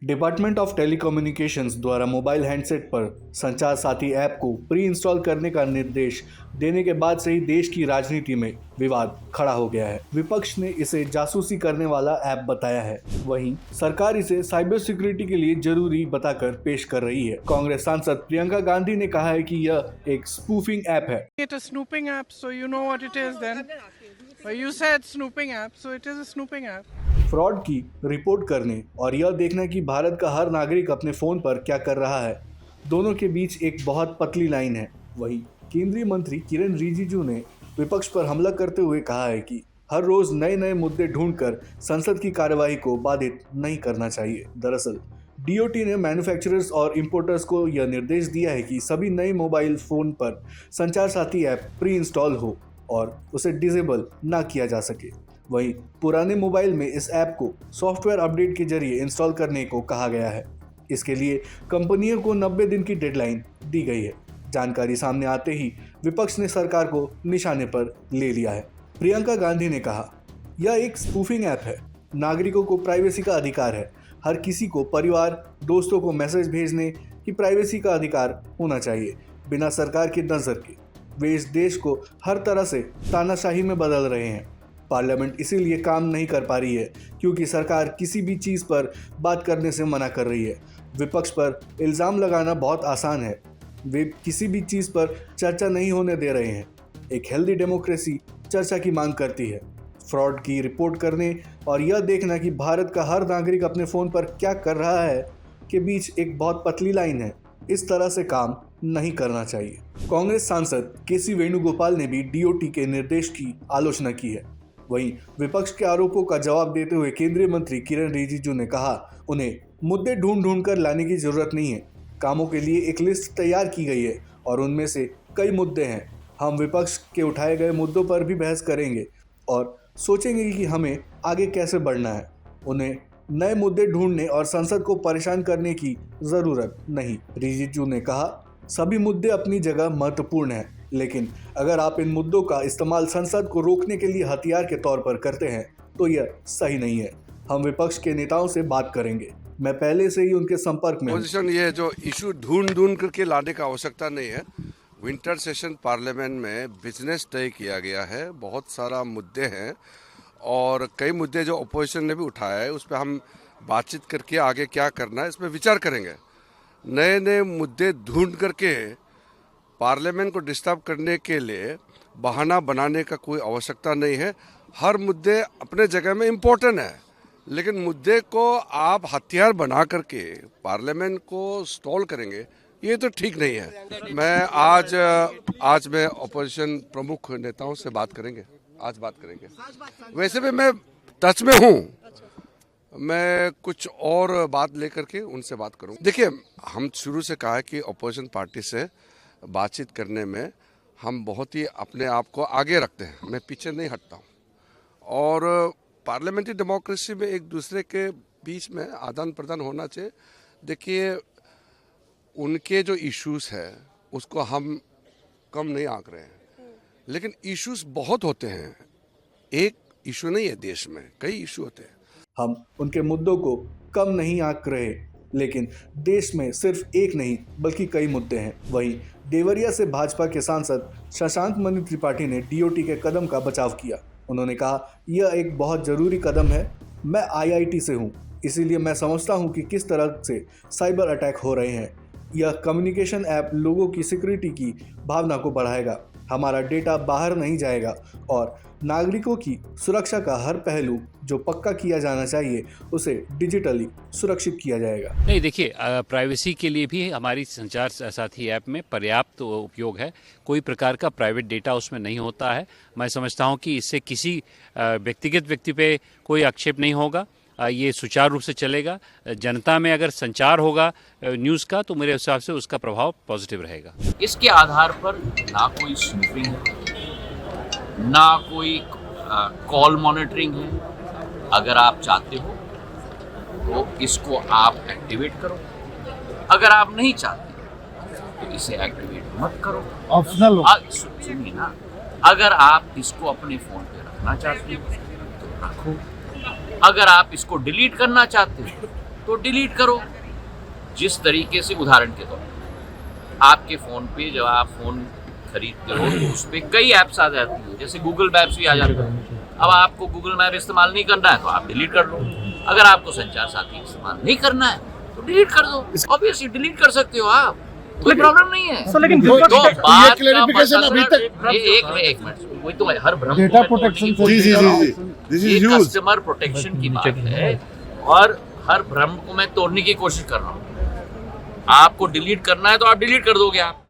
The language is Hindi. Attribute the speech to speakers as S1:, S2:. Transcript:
S1: डिपार्टमेंट ऑफ टेलीकम्युनिकेशंस द्वारा मोबाइल हैंडसेट पर संचार साथी ऐप को प्री इंस्टॉल करने का निर्देश देने के बाद से ही देश की राजनीति में विवाद खड़ा हो गया है। विपक्ष ने इसे जासूसी करने वाला ऐप बताया है, वहीं सरकार इसे साइबर सिक्योरिटी के लिए जरूरी बताकर पेश कर रही है। कांग्रेस सांसद प्रियंका गांधी ने कहा है कि यह एक स्पूफिंग ऐप है।
S2: It is snooping app, so you know what it is then. You said snooping app, so it is a snooping app.
S1: Fraud की रिपोर्ट करने और यह देखना कि भारत का हर नागरिक अपने फ़ोन पर क्या कर रहा है, दोनों के बीच एक बहुत पतली लाइन है। वहीं केंद्रीय मंत्री किरण रिजिजू ने विपक्ष पर हमला करते हुए कहा है कि हर रोज़ नए नए मुद्दे ढूंढकर संसद की कार्यवाही को बाधित नहीं करना चाहिए। दरअसल डीओटी ने मैन्युफैक्चरर्स और इंपोर्टर्स को यह निर्देश दिया है कि सभी नए मोबाइल फ़ोन पर संचार साथी ऐप प्री इंस्टॉल हो और उसे डिसेबल ना किया जा सके। वहीं पुराने मोबाइल में इस ऐप को सॉफ्टवेयर अपडेट के जरिए इंस्टॉल करने को कहा गया है। इसके लिए कंपनियों को 90 दिन की डेडलाइन दी गई है। जानकारी सामने आते ही विपक्ष ने सरकार को निशाने पर ले लिया है। प्रियंका गांधी ने कहा, यह एक स्पूफिंग ऐप है। नागरिकों को प्राइवेसी का अधिकार है। हर किसी को परिवार, दोस्तों को मैसेज भेजने की प्राइवेसी का अधिकार होना चाहिए, बिना सरकार की नज़र के। वे इस देश को हर तरह से तानाशाही में बदल रहे हैं। पार्लियामेंट इसीलिए काम नहीं कर पा रही है क्योंकि सरकार किसी भी चीज़ पर बात करने से मना कर रही है। विपक्ष पर इल्ज़ाम लगाना बहुत आसान है। वे किसी भी चीज़ पर चर्चा नहीं होने दे रहे हैं। एक हेल्दी डेमोक्रेसी चर्चा की मांग करती है। फ्रॉड की रिपोर्ट करने और यह देखना कि भारत का हर नागरिक अपने फ़ोन पर क्या कर रहा है के बीच एक बहुत पतली लाइन है। इस तरह से काम नहीं करना चाहिए। कांग्रेस सांसद केसी वेणुगोपाल ने भी डीओटी के निर्देश की आलोचना की है। वहीं विपक्ष के आरोपों का जवाब देते हुए केंद्रीय मंत्री किरण रिजिजू ने कहा, उन्हें मुद्दे ढूंढ कर लाने की जरूरत नहीं है। कामों के लिए एक लिस्ट तैयार की गई है और उनमें से कई मुद्दे हैं। हम विपक्ष के उठाए गए मुद्दों पर भी बहस करेंगे और सोचेंगे कि हमें आगे कैसे बढ़ना है। उन्हें नए मुद्दे ढूंढने और संसद को परेशान करने की जरूरत नहीं। रिजिजू ने कहा, सभी मुद्दे अपनी जगह महत्वपूर्ण हैं, लेकिन अगर आप इन मुद्दों का इस्तेमाल संसद को रोकने के लिए हथियार के तौर पर करते हैं तो यह सही नहीं है। हम विपक्ष के नेताओं से बात करेंगे। मैं पहले से ही उनके संपर्क में हूं।
S3: पोजीशन ये जो इशू ढूंढ करके लाने का आवश्यकता नहीं है। विंटर सेशन पार्लियामेंट में बिजनेस तय किया गया है। बहुत सारा मुद्दे हैं और कई मुद्दे जो अपोजिशन ने भी उठाया है, उस पर हम बातचीत करके आगे क्या करना है इस पर विचार करेंगे। नए नए मुद्दे ढूंढ करके पार्लियामेंट को डिस्टर्ब करने के लिए बहाना बनाने का कोई आवश्यकता नहीं है। हर मुद्दे अपने जगह में इम्पोर्टेंट है, लेकिन मुद्दे को आप हथियार बना करके पार्लियामेंट को स्टॉल करेंगे, ये तो ठीक नहीं है। मैं आज मैं अपोजिशन प्रमुख नेताओं से बात करेंगे। वैसे भी मैं टच में हूँ। मैं कुछ और बात लेकर के उनसे बात करूँगा। देखिए, हम शुरू से कहा है कि अपोजिशन पार्टी से बातचीत करने में हम बहुत ही अपने आप को आगे रखते हैं। मैं पीछे नहीं हटता हूँ और पार्लियामेंट्री डेमोक्रेसी में एक दूसरे के बीच में आदान प्रदान होना चाहिए। देखिए, उनके जो इश्यूज है उसको हम कम नहीं आंक रहे हैं, लेकिन इश्यूज बहुत होते हैं। एक इशू नहीं है, देश में कई इशू होते हैं।
S1: हम उनके मुद्दों को कम नहीं आंक रहे, लेकिन देश में सिर्फ एक नहीं बल्कि कई मुद्दे हैं। वहीं देवरिया से भाजपा के सांसद शशांक मणि त्रिपाठी ने डीओटी के कदम का बचाव किया। उन्होंने कहा, यह एक बहुत ज़रूरी कदम है। मैं आईआईटी से हूँ, इसीलिए मैं समझता हूँ कि किस तरह से साइबर अटैक हो रहे हैं। यह कम्युनिकेशन ऐप लोगों की सिक्योरिटी की भावना को बढ़ाएगा। हमारा डेटा बाहर नहीं जाएगा और नागरिकों की सुरक्षा का हर पहलू जो पक्का किया जाना चाहिए उसे डिजिटली सुरक्षित किया जाएगा।
S4: नहीं, देखिए, प्राइवेसी के लिए भी हमारी संचार साथी ऐप में पर्याप्त उपयोग है। कोई प्रकार का प्राइवेट डेटा उसमें नहीं होता है। मैं समझता हूं कि इससे किसी व्यक्तिगत व्यक्ति पे कोई आक्षेप नहीं होगा। ये सुचारू रूप से चलेगा। जनता में अगर संचार होगा न्यूज़ का, तो मेरे हिसाब से उसका प्रभाव पॉजिटिव रहेगा।
S5: इसके आधार पर ना कोई स्नूपिंग है, ना कोई कॉल मॉनिटरिंग है। अगर आप चाहते हो तो इसको आप एक्टिवेट करो, अगर आप नहीं चाहते तो इसे एक्टिवेट मत करो, ऑप्शनल हो। सुनिए ना, अगर आप इसको अपने फ़ोन पे रखना चाहते हो तो रखो, अगर आप इसको डिलीट करना चाहते हो तो डिलीट करो। जिस तरीके से उदाहरण के तौर पर आपके फ़ोन पे जब आप फ़ोन खरीदते हो तो उस पर कई ऐप्स आ जाती है, जैसे गूगल मैप्स भी आ जाता है। अब आपको गूगल मैप इस्तेमाल नहीं करना है तो आप डिलीट कर लो। अगर आपको संचार साथी इस्तेमाल नहीं करना है तो डिलीट कर दो। ऑब्वियसली डिलीट कर सकते हो आप, कोई प्रॉब्लम नहीं है।
S6: सर लेकिन
S5: तो
S6: विपक्ष
S5: बात
S7: क्लेरिफिकेशन अभी तक
S5: एक मिनट, वही तो हर भ्रम
S6: डेटा प्रोटेक्शन
S5: ये कस्टमर प्रोटेक्शन की बात है और हर भ्रम को मैं तोड़ने की कोशिश कर रहा हूँ। आपको डिलीट करना है तो आप डिलीट कर दोगे आप।